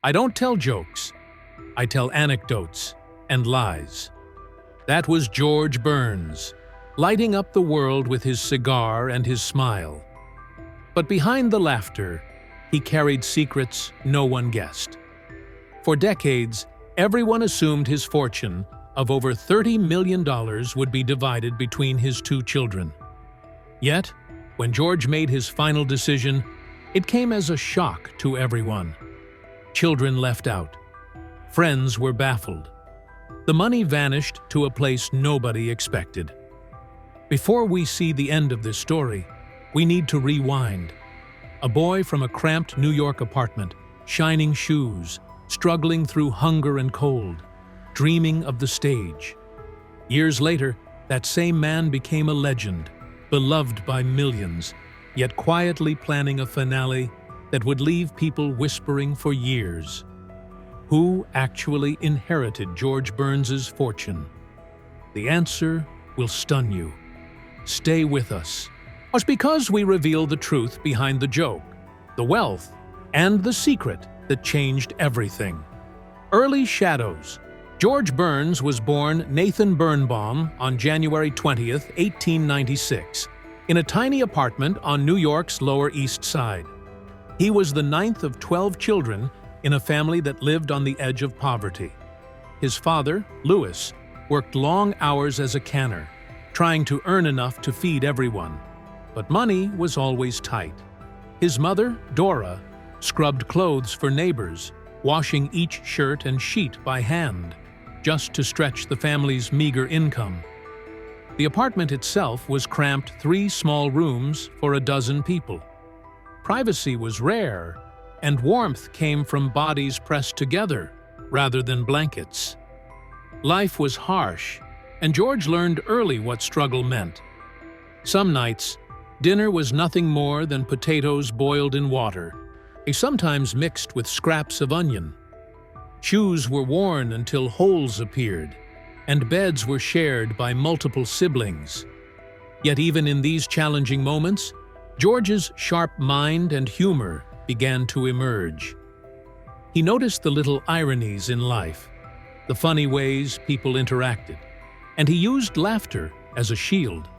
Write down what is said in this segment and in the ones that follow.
I don't tell jokes. I tell anecdotes and lies. That was George Burns, lighting up the world with his cigar and his smile. But behind the laughter, he carried secrets no one guessed. For decades, everyone assumed his fortune of over $30 million would be divided between his two children. Yet, when George made his final decision, it came as a shock to everyone. Children left out. Friends were baffled. The money vanished to a place nobody expected. Before we see the end of this story, we need to rewind. A boy from a cramped New York apartment, shining shoes, struggling through hunger and cold, dreaming of the stage. Years later, that same man became a legend, beloved by millions, yet quietly planning a finale that would leave people whispering for years. Who actually inherited George Burns's fortune? The answer will stun you. Stay with us. It's because we reveal the truth behind the joke, the wealth, and the secret that changed everything. Early Shadows. George Burns was born Nathan Birnbaum on January 20th, 1896, in a tiny apartment on New York's Lower East Side. He was the ninth of 12 children in a family that lived on the edge of poverty. His father, Louis, worked long hours as a canner, trying to earn enough to feed everyone. But money was always tight. His mother, Dora, scrubbed clothes for neighbors, washing each shirt and sheet by hand, just to stretch the family's meager income. The apartment itself was cramped 3 small rooms for a dozen people. Privacy was rare, and warmth came from bodies pressed together rather than blankets. Life was harsh, and George learned early what struggle meant. Some nights, dinner was nothing more than potatoes boiled in water, sometimes mixed with scraps of onion. Shoes were worn until holes appeared, and beds were shared by multiple siblings. Yet even in these challenging moments, George's sharp mind and humor began to emerge. He noticed the little ironies in life, the funny ways people interacted, and he used laughter as a shield.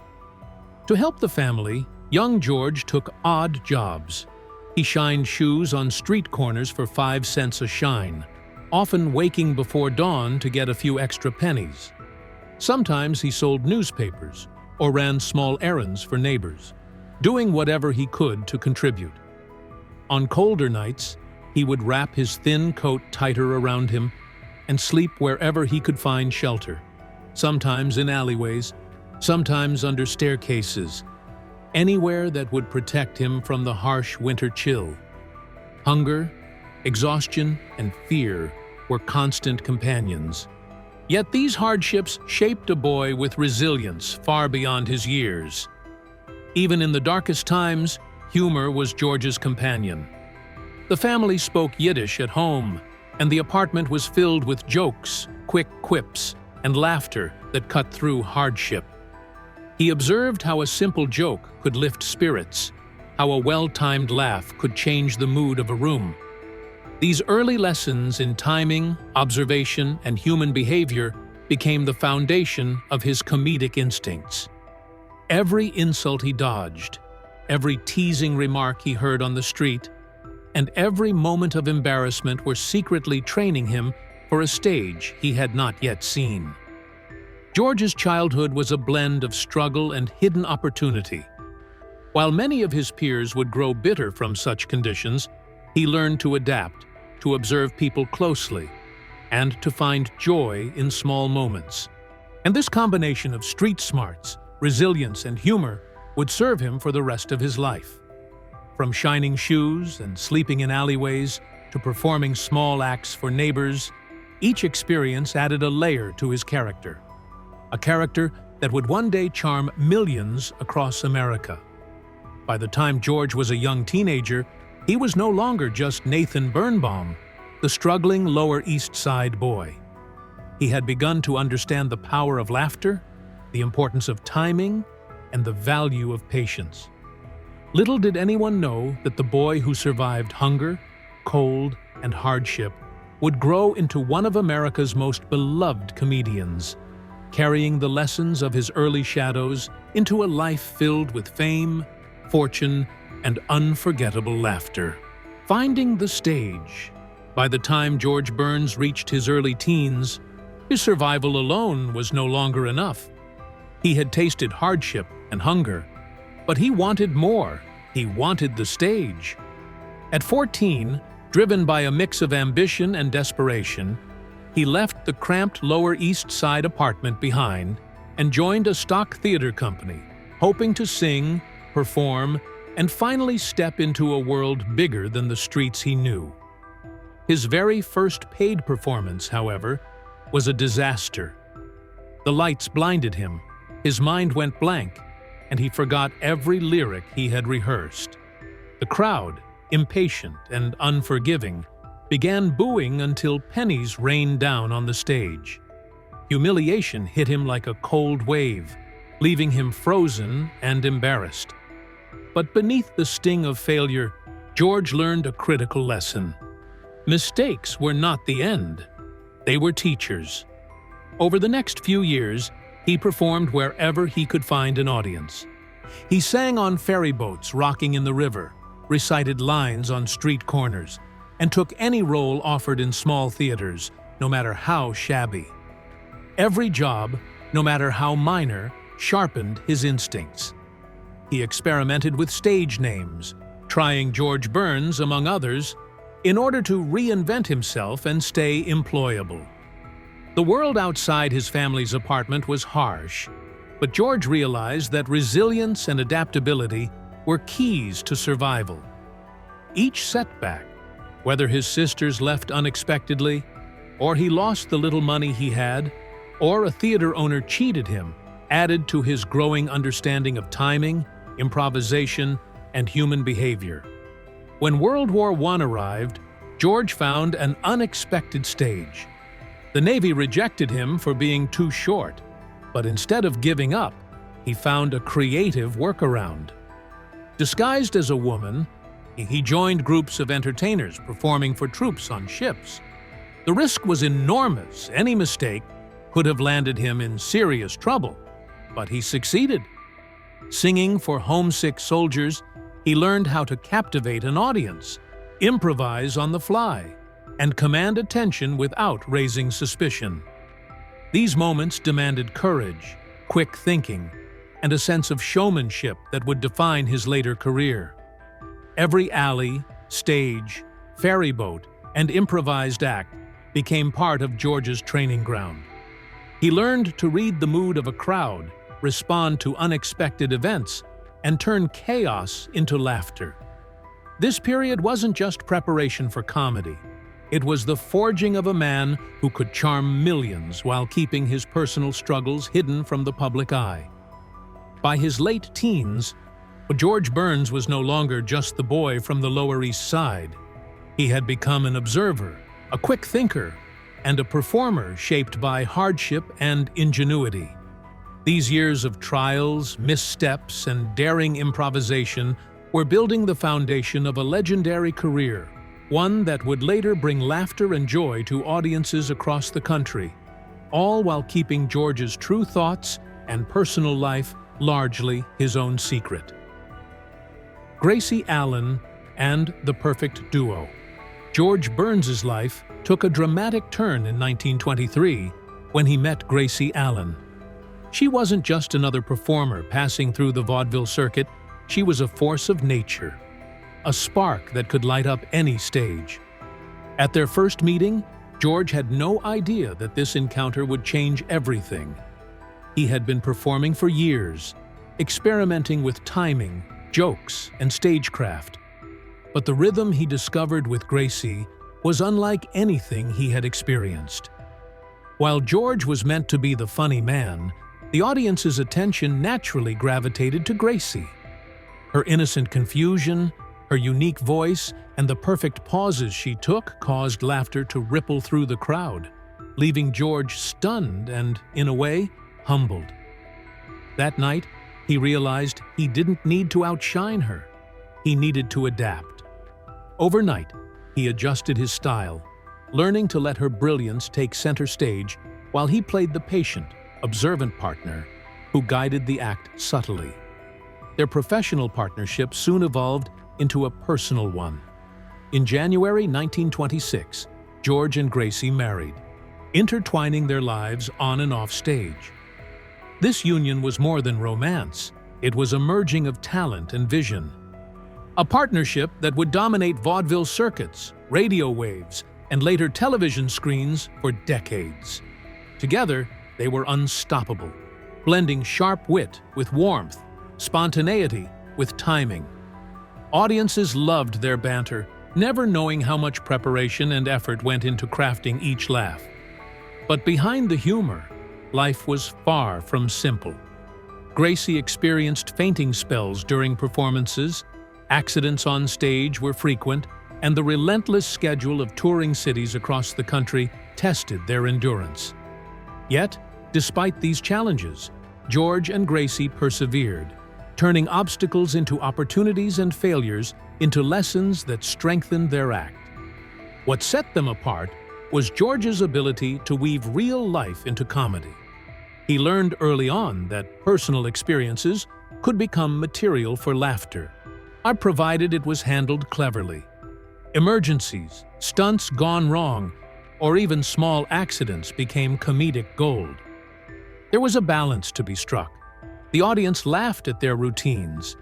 To help the family, young George took odd jobs. He shined shoes on street corners for 5 cents a shine, often waking before dawn to get a few extra pennies. Sometimes he sold newspapers or ran small errands for neighbors, doing whatever he could to contribute. On colder nights, he would wrap his thin coat tighter around him and sleep wherever he could find shelter, sometimes in alleyways, sometimes under staircases, anywhere that would protect him from the harsh winter chill. Hunger, exhaustion, and fear were constant companions. Yet these hardships shaped a boy with resilience far beyond his years. Even in the darkest times, humor was George's companion. The family spoke Yiddish at home, and the apartment was filled with jokes, quick quips, and laughter that cut through hardship. He observed how a simple joke could lift spirits, how a well-timed laugh could change the mood of a room. These early lessons in timing, observation, and human behavior became the foundation of his comedic instincts. Every insult he dodged, every teasing remark he heard on the street, and every moment of embarrassment were secretly training him for a stage he had not yet seen. George's childhood was a blend of struggle and hidden opportunity. While many of his peers would grow bitter from such conditions, he learned to adapt, to observe people closely, and to find joy in small moments. And this combination of street smarts, resilience, and humor would serve him for the rest of his life. From shining shoes and sleeping in alleyways to performing small acts for neighbors, each experience added a layer to his character. A character that would one day charm millions across America. By the time George was a young teenager, he was no longer just Nathan Birnbaum, the struggling Lower East Side boy. He had begun to understand the power of laughter, the importance of timing, and the value of patience. Little did anyone know that the boy who survived hunger, cold, and hardship, would grow into one of America's most beloved comedians, carrying the lessons of his early shadows into a life filled with fame, fortune, and unforgettable laughter. Finding the stage. By the time George Burns reached his early teens, his survival alone was no longer enough. He had tasted hardship and hunger, but he wanted more. He wanted the stage. At 14, driven by a mix of ambition and desperation, he left the cramped Lower East Side apartment behind and joined a stock theater company, hoping to sing, perform, and finally step into a world bigger than the streets he knew. His very first paid performance, however, was a disaster. The lights blinded him, his mind went blank, and he forgot every lyric he had rehearsed. The crowd, impatient and unforgiving, began booing until pennies rained down on the stage. Humiliation hit him like a cold wave, leaving him frozen and embarrassed. But beneath the sting of failure, George learned a critical lesson. Mistakes were not the end. They were teachers. Over the next few years, he performed wherever he could find an audience. He sang on ferry boats rocking in the river, recited lines on street corners, and took any role offered in small theaters, no matter how shabby. Every job, no matter how minor, sharpened his instincts. He experimented with stage names, trying George Burns, among others, in order to reinvent himself and stay employable. The world outside his family's apartment was harsh, but George realized that resilience and adaptability were keys to survival. Each setback, whether his sisters left unexpectedly, or he lost the little money he had, or a theater owner cheated him, added to his growing understanding of timing, improvisation, and human behavior. When World War I arrived, George found an unexpected stage. The Navy rejected him for being too short, but instead of giving up, he found a creative workaround. Disguised as a woman, he joined groups of entertainers performing for troops on ships. The risk was enormous. Any mistake could have landed him in serious trouble, but he succeeded. Singing for homesick soldiers, he learned how to captivate an audience, improvise on the fly, and command attention without raising suspicion. These moments demanded courage, quick thinking, and a sense of showmanship that would define his later career. Every alley, stage, ferry boat, and improvised act became part of George's training ground. He learned to read the mood of a crowd, respond to unexpected events, and turn chaos into laughter. This period wasn't just preparation for comedy. It was the forging of a man who could charm millions while keeping his personal struggles hidden from the public eye. By his late teens, George Burns was no longer just the boy from the Lower East Side. He had become an observer, a quick thinker, and a performer shaped by hardship and ingenuity. These years of trials, missteps, and daring improvisation were building the foundation of a legendary career, one that would later bring laughter and joy to audiences across the country, all while keeping George's true thoughts and personal life largely his own secret. Gracie Allen and the perfect duo. George Burns's life took a dramatic turn in 1923 when he met Gracie Allen. She wasn't just another performer passing through the vaudeville circuit, she was a force of nature, a spark that could light up any stage. At their first meeting, George had no idea that this encounter would change everything. He had been performing for years, experimenting with timing, jokes, and stagecraft. But the rhythm he discovered with Gracie was unlike anything he had experienced. While George was meant to be the funny man, the audience's attention naturally gravitated to Gracie. Her innocent confusion, her unique voice, and the perfect pauses she took caused laughter to ripple through the crowd, leaving George stunned and, in a way, humbled. That night, he realized he didn't need to outshine her. He needed to adapt. Overnight, he adjusted his style, learning to let her brilliance take center stage while he played the patient, observant partner who guided the act subtly. Their professional partnership soon evolved into a personal one. In January 1926, George and Gracie married, intertwining their lives on and off stage. This union was more than romance. It was a merging of talent and vision. A partnership that would dominate vaudeville circuits, radio waves, and later television screens for decades. Together, they were unstoppable, blending sharp wit with warmth, spontaneity with timing. Audiences loved their banter, never knowing how much preparation and effort went into crafting each laugh. But behind the humor, life was far from simple. Gracie experienced fainting spells during performances, accidents on stage were frequent, and the relentless schedule of touring cities across the country tested their endurance. Yet, despite these challenges, George and Gracie persevered, turning obstacles into opportunities and failures into lessons that strengthened their act. What set them apart was George's ability to weave real life into comedy. He learned early on that personal experiences could become material for laughter, provided it was handled cleverly. Emergencies, stunts gone wrong, or even small accidents became comedic gold. There was a balance to be struck. The audience laughed at their routines,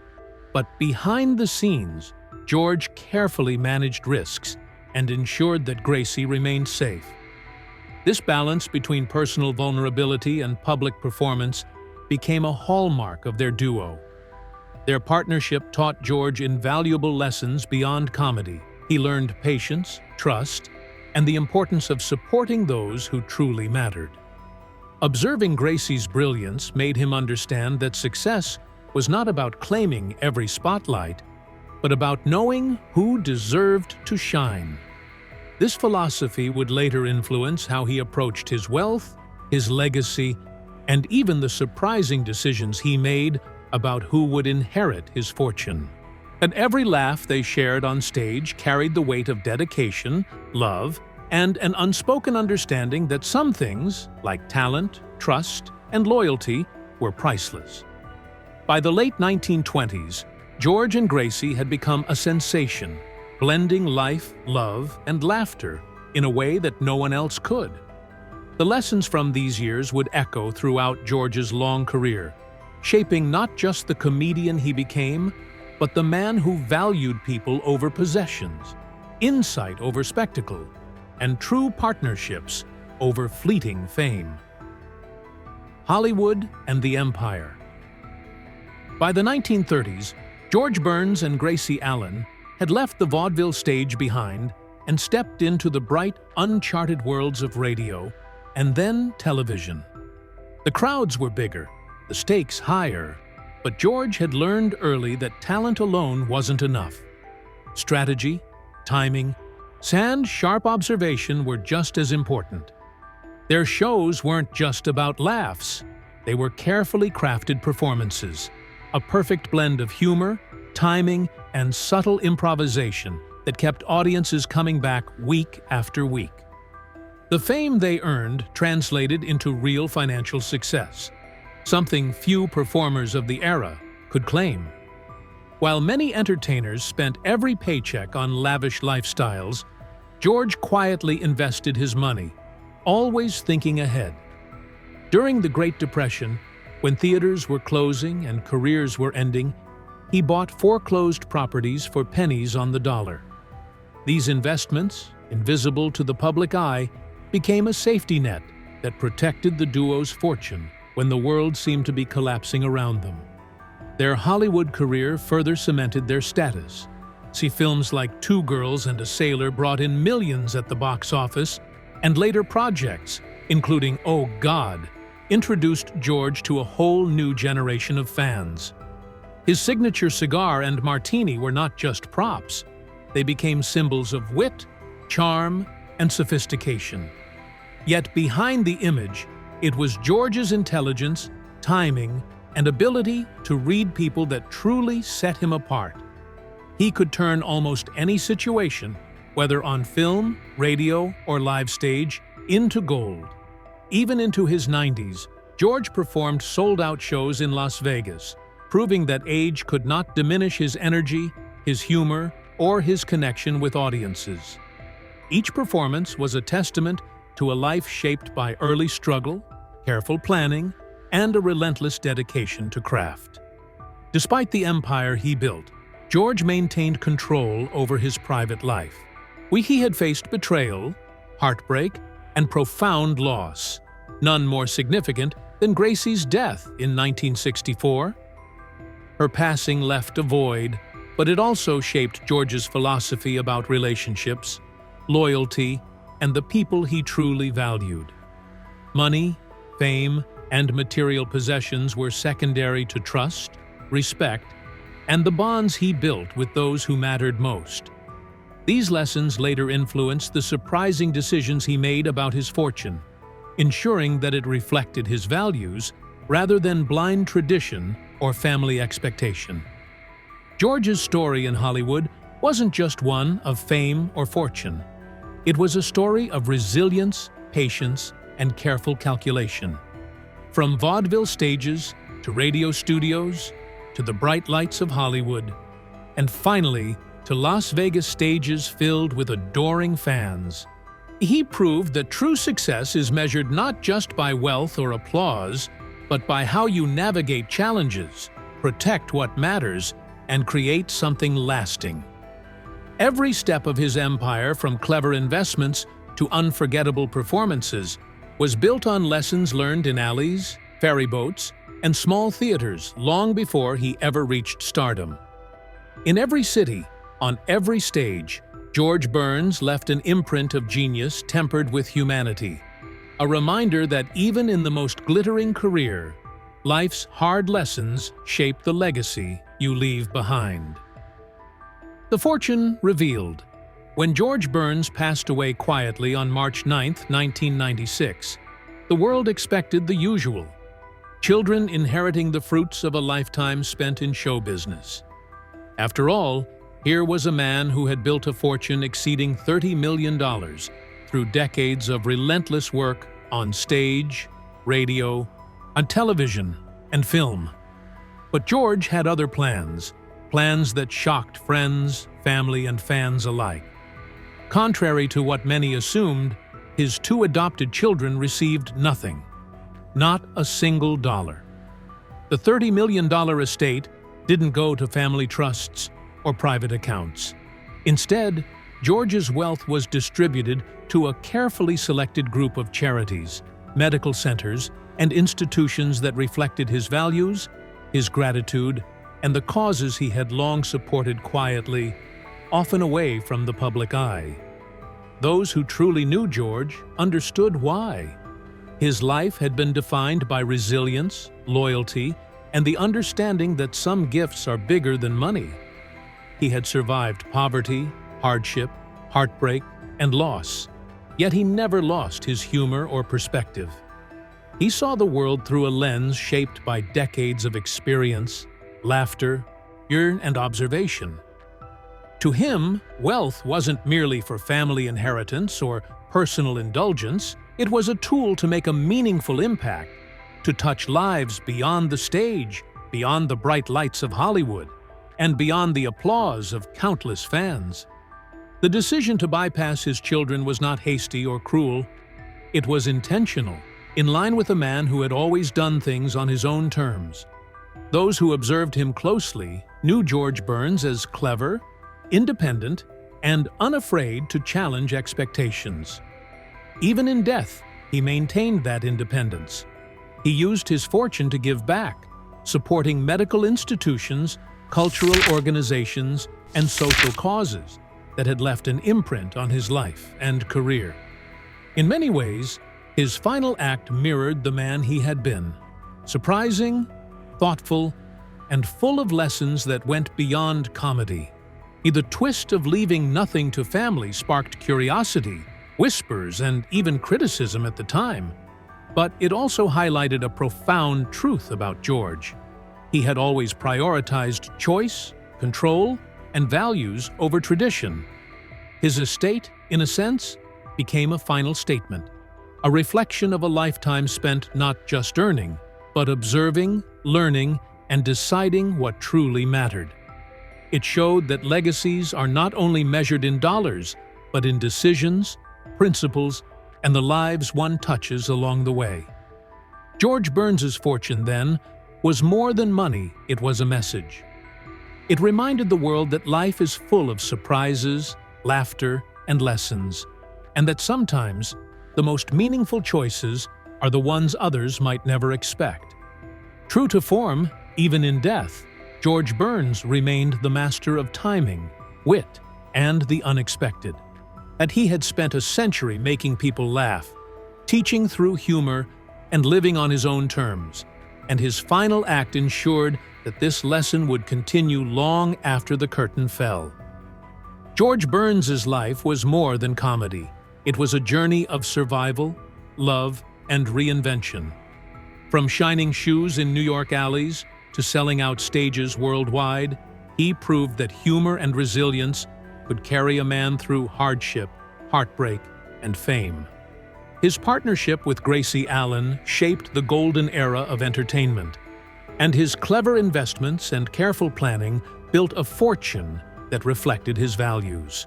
but behind the scenes, George carefully managed risks and ensured that Gracie remained safe. This balance between personal vulnerability and public performance became a hallmark of their duo. Their partnership taught George invaluable lessons beyond comedy. He learned patience, trust, and the importance of supporting those who truly mattered. Observing Gracie's brilliance made him understand that success was not about claiming every spotlight, but about knowing who deserved to shine. This philosophy would later influence how he approached his wealth, his legacy, and even the surprising decisions he made about who would inherit his fortune. And every laugh they shared on stage carried the weight of dedication, love, and an unspoken understanding that some things, like talent, trust, and loyalty, were priceless. By the late 1920s, George and Gracie had become a sensation, blending life, love, and laughter in a way that no one else could. The lessons from these years would echo throughout George's long career, shaping not just the comedian he became, but the man who valued people over possessions, insight over spectacle, and true partnerships over fleeting fame. Hollywood and the Empire. By the 1930s, George Burns and Gracie Allen had left the vaudeville stage behind and stepped into the bright, uncharted worlds of radio and then television. The crowds were bigger, the stakes higher, but George had learned early that talent alone wasn't enough. Strategy, timing, and sharp observation were just as important. Their shows weren't just about laughs. They were carefully crafted performances, a perfect blend of humor, timing, and subtle improvisation that kept audiences coming back week after week. The fame they earned translated into real financial success, something few performers of the era could claim. While many entertainers spent every paycheck on lavish lifestyles, George quietly invested his money, always thinking ahead. During the Great Depression, when theaters were closing and careers were ending, he bought foreclosed properties for pennies on the dollar. These investments, invisible to the public eye, became a safety net that protected the duo's fortune when the world seemed to be collapsing around them. Their Hollywood career further cemented their status. See films like Two Girls and a Sailor brought in millions at the box office, and later projects, including Oh God, introduced George to a whole new generation of fans. His signature cigar and martini were not just props. They became symbols of wit, charm, and sophistication. Yet behind the image, it was George's intelligence, timing, and ability to read people that truly set him apart. He could turn almost any situation whether on film, radio, or live stage, into gold. Even into his 90s, George performed sold-out shows in Las Vegas, proving that age could not diminish his energy, his humor, or his connection with audiences. Each performance was a testament to a life shaped by early struggle, careful planning, and a relentless dedication to craft. Despite the empire he built, George maintained control over his private life. He had faced betrayal, heartbreak, and profound loss, none more significant than Gracie's death in 1964. Her passing left a void, but it also shaped George's philosophy about relationships, loyalty, and the people he truly valued. Money, fame, and material possessions were secondary to trust, respect, and the bonds he built with those who mattered most. These lessons later influenced the surprising decisions he made about his fortune, ensuring that it reflected his values rather than blind tradition or family expectation. George's story in Hollywood wasn't just one of fame or fortune. It was a story of resilience, patience, and careful calculation. From vaudeville stages to radio studios to the bright lights of Hollywood, and finally to Las Vegas stages filled with adoring fans, he proved that true success is measured not just by wealth or applause, but by how you navigate challenges, protect what matters, and create something lasting. Every step of his empire, from clever investments to unforgettable performances, was built on lessons learned in alleys, ferry boats, and small theaters long before he ever reached stardom. In every city, on every stage, George Burns left an imprint of genius tempered with humanity, a reminder that even in the most glittering career, life's hard lessons shape the legacy you leave behind. The fortune revealed. When George Burns passed away quietly on March 9, 1996, the world expected the usual: children inheriting the fruits of a lifetime spent in show business. After all, here was a man who had built a fortune exceeding $30 million through decades of relentless work on stage, radio, on television, and film. But George had other plans that shocked friends, family, and fans alike. Contrary to what many assumed, his two adopted children received nothing, not a single dollar. The $30 million estate didn't go to family trusts or private accounts. Instead, George's wealth was distributed to a carefully selected group of charities, medical centers, and institutions that reflected his values, his gratitude, and the causes he had long supported quietly, often away from the public eye. Those who truly knew George understood why. His life had been defined by resilience, loyalty, and the understanding that some gifts are bigger than money. He had survived poverty, hardship, heartbreak, and loss, yet he never lost his humor or perspective. He saw the world through a lens shaped by decades of experience, laughter, and observation. To him, wealth wasn't merely for family inheritance or personal indulgence. It was a tool to make a meaningful impact, to touch lives beyond the stage, beyond the bright lights of Hollywood, and beyond the applause of countless fans. The decision to bypass his children was not hasty or cruel. It was intentional, in line with a man who had always done things on his own terms. Those who observed him closely knew George Burns as clever, independent, and unafraid to challenge expectations. Even in death, he maintained that independence. He used his fortune to give back, supporting medical institutions, cultural organizations, and social causes that had left an imprint on his life and career. In many ways, his final act mirrored the man he had been: surprising, thoughtful, and full of lessons that went beyond comedy. The twist of leaving nothing to family sparked curiosity, whispers, and even criticism at the time. But it also highlighted a profound truth about George. He had always prioritized choice, control, and values over tradition. His estate, in a sense, became a final statement, a reflection of a lifetime spent not just earning, but observing, learning, and deciding what truly mattered. It showed that legacies are not only measured in dollars, but in decisions, principles, and the lives one touches along the way. George Burns's fortune, then, was more than money, it was a message. It reminded the world that life is full of surprises, laughter, and lessons, and that sometimes the most meaningful choices are the ones others might never expect. True to form, even in death, George Burns remained the master of timing, wit, and the unexpected. And he had spent a century making people laugh, teaching through humor, and living on his own terms. And his final act ensured that this lesson would continue long after the curtain fell. George Burns's life was more than comedy. It was a journey of survival, love, and reinvention. From shining shoes in New York alleys to selling out stages worldwide, he proved that humor and resilience could carry a man through hardship, heartbreak, and fame. His partnership with Gracie Allen shaped the golden era of entertainment, and his clever investments and careful planning built a fortune that reflected his values.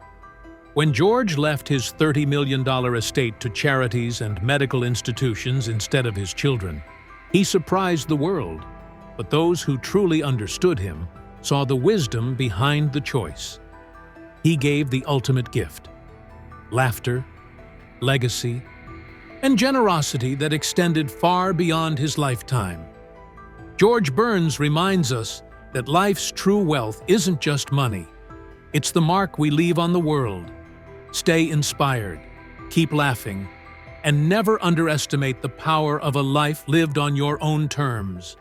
When George left his $30 million estate to charities and medical institutions instead of his children, he surprised the world, but those who truly understood him saw the wisdom behind the choice. He gave the ultimate gift: laughter, legacy, and generosity that extended far beyond his lifetime. George Burns reminds us that life's true wealth isn't just money. It's the mark we leave on the world. Stay inspired, keep laughing, and never underestimate the power of a life lived on your own terms.